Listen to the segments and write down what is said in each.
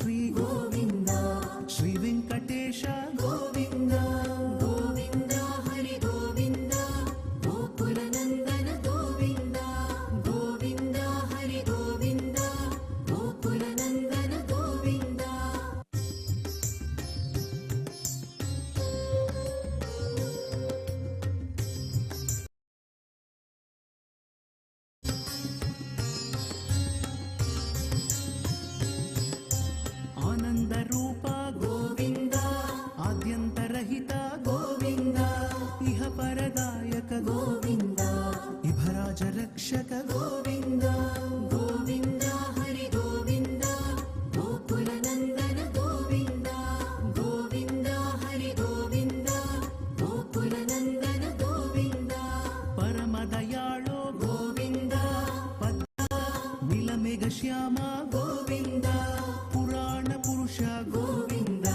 శ్రీ గోవింద, శ్రీ వెంకటేశ గోవింద, గోవింద హరి గోవింద, గోకుల నందన గోవింద, గోవింద హరి గోవింద, గోకుల నందన గోవింద. ఆనంద రూప గోవింద, ఆద్యంతరహిత గోవింద, ఇహ పరదాయక గోవింద, ఇభరాజ రక్షక గోవింద, గోవింద హరి గోవింద, గోకుల నందన గోవింద, గోవింద హరి గోవింద, గోకుల నందన గోవింద. పరమ దయాళో గోవింద, పద్మ నీలమేఘ శ్యామ గోవింద, పురాణ పురుష గోవింద,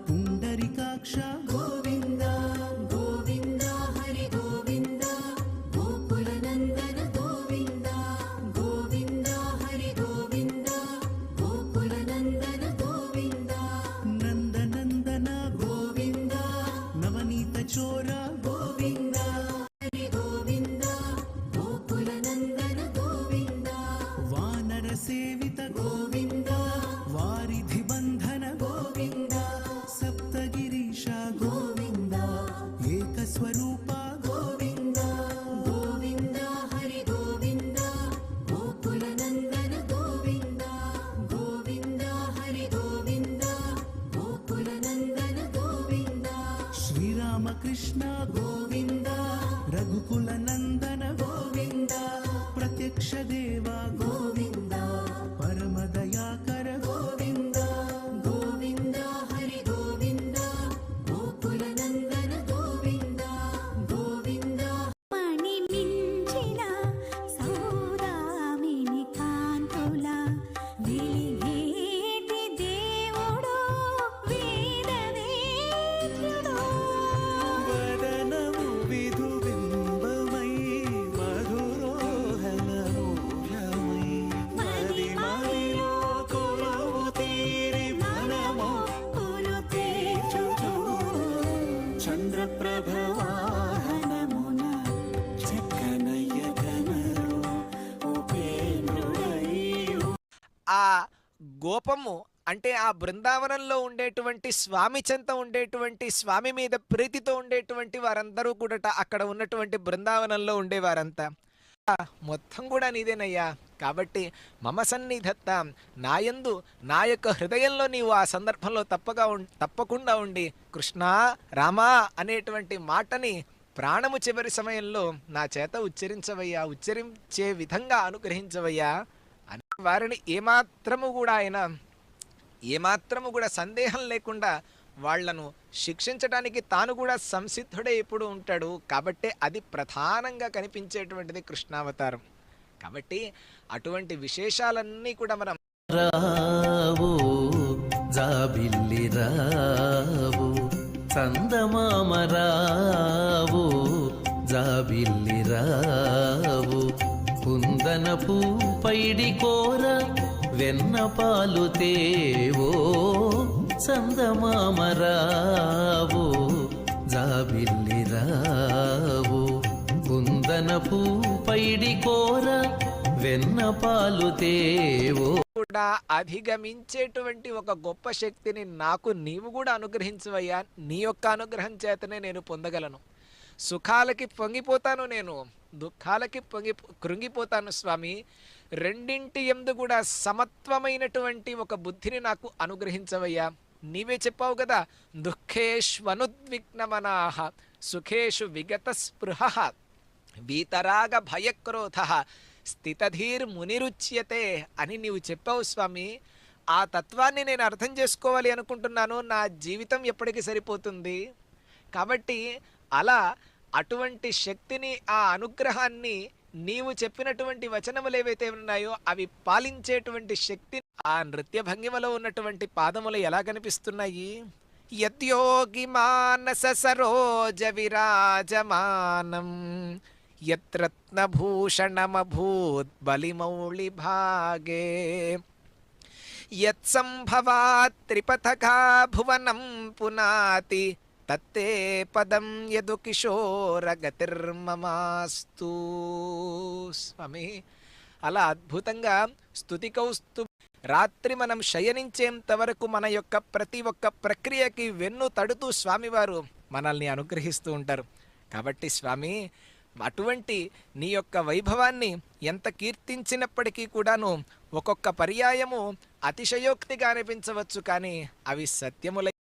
పుండరీకాక్ష గోవింద, గోవింద హరి గోవింద, గోకుల నందన గోవింద, గోవింద హరి గోవింద, గోకుల నందన గోవింద. నందనందన గోవింద, నవనీత చోర గోవింద, హరి గోవింద, గోకుల నందన గోవింద. వానర సేవిత గోవింద, వారిధి బంధన గోవింద, సప్తగిరీశ గోవింద, ఏకస్వరూప గోవింద, గోవింద హరి గోవింద, గోకుల నందన గోవింద, గోవింద హరి గోవింద, గోకుల నందన గోవింద. శ్రీరామకృష్ణ గోవింద, రఘుకుల నందన గోవింద, ప్రత్యక్ష దేవ గోవింద, పరమ దయాకర గోవింద, గోవింద హరి గోవింద, గోకుల నందన గోవింద, గోవింద. మణి మించిన సౌదామిని కాంతుల వెలిగేటి దేవుడు వేదవేద్యుడు. వదనము విధు బింబమై మధురోహణ మూలమై మది మదిలో కొలువు తీరి మనము కొలు తీర్చుచు చంద్రప్రభవాహనమున చక్కనయ్య ఘనరు ఉపేంద్రుడై. ఆ గోపము అంటే ఆ బృందావనంలో ఉండేటువంటి స్వామి చెంత ఉండేటువంటి స్వామి మీద ప్రీతితో ఉండేటువంటి వారందరూ కూడా అక్కడ ఉన్నటువంటి బృందావనంలో ఉండేవారంతా మొత్తం కూడా నీదేనయ్యా. కాబట్టి మమ సన్నిధత్త నాయందు నా యొక్క హృదయంలో నీవు ఆ సందర్భంలో తప్పకుండా ఉండి కృష్ణా రామా అనేటువంటి మాటని ప్రాణము చివరి సమయంలో నా చేత ఉచ్చరించవయ్యా, ఉచ్చరించే విధంగా అనుగ్రహించవయ్యా అని వారిని ఏమాత్రము కూడా సందేహం లేకుండా వాళ్లను శిక్షించడానికి తాను కూడా సంసిద్ధుడే ఎప్పుడు ఉంటాడు. కాబట్టి అది ప్రధానంగా కనిపించేటువంటిది కృష్ణావతారం. కాబట్టి అటువంటి విశేషాలన్నీ కూడా మనం రావు జాబిల్లి రావు చందమామ రావు జాబిల్లి రావు కుందనపు పైడి కోర వెన్న పాలు తేవో చందమామ రావు జాబిల్లి రావు కుందనపు పైడి కోర వెన్న పాలు తేవో కూడా అధిగమించేటువంటి ఒక గొప్ప శక్తిని నాకు నీవు కూడా అనుగ్రహించవయ్యా. నీ యొక్క అనుగ్రహం చేతనే నేను పొందగలను. సుఖాలకి పొంగిపోతాను, నేను దుఃఖాలకి కృంగిపోతాను స్వామి. రెండింటి యందు కూడా సమత్వమైనటువంటి ఒక బుద్ధిని నాకు అనుగ్రహించవయ్యా. నీవే చెప్పావు కదా, దుఃఖేష్వనుద్విగ్నమనాః సుఖేషు విగత స్పృహః వీతరాగ భయక్రోధ స్థితధీర్ మునిరుచ్యతే అని నీవు చెప్పావు స్వామి. ఆ తత్వాన్ని నేను అర్థం చేసుకోవాలి అనుకుంటున్నాను. నా జీవితం ఎప్పటికీ సరిపోతుంది. కాబట్టి అలా అటువంటి శక్తిని, ఆ అనుగ్రహాన్ని నీవు చెప్పినటువంటి వచనములు ఏవైతే ఉన్నాయో అవి పాలించేటువంటి శక్తి ఆ నృత్య భంగిమలో ఉన్నటువంటి పాదములు ఎలా కనిపిస్తున్నాయి? యద్యోగి మానస సరోజ విరాజమానం యత్రత్నభూషణమభూత్ బలిమౌళి భాగే యత్సంభవాత్ త్రిపథకా భువనం పునాతి తత్తే పదం యదు కిశోరగతిర్మమాస్తు. స్వామి, అలా అద్భుతంగా స్తుతికౌస్తు రాత్రి మనం శయనించేంత వరకు మన యొక్క ప్రతి ఒక్క ప్రక్రియకి వెన్ను తడుతూ స్వామివారు మనల్ని అనుగ్రహిస్తూ ఉంటారు. కాబట్టి స్వామి, అటువంటి నీ యొక్క వైభవాన్ని ఎంత కీర్తించినప్పటికీ కూడాను ఒక్కొక్క పర్యాయము అతిశయోక్తిగా అనిపించవచ్చు, కానీ అవి సత్యములై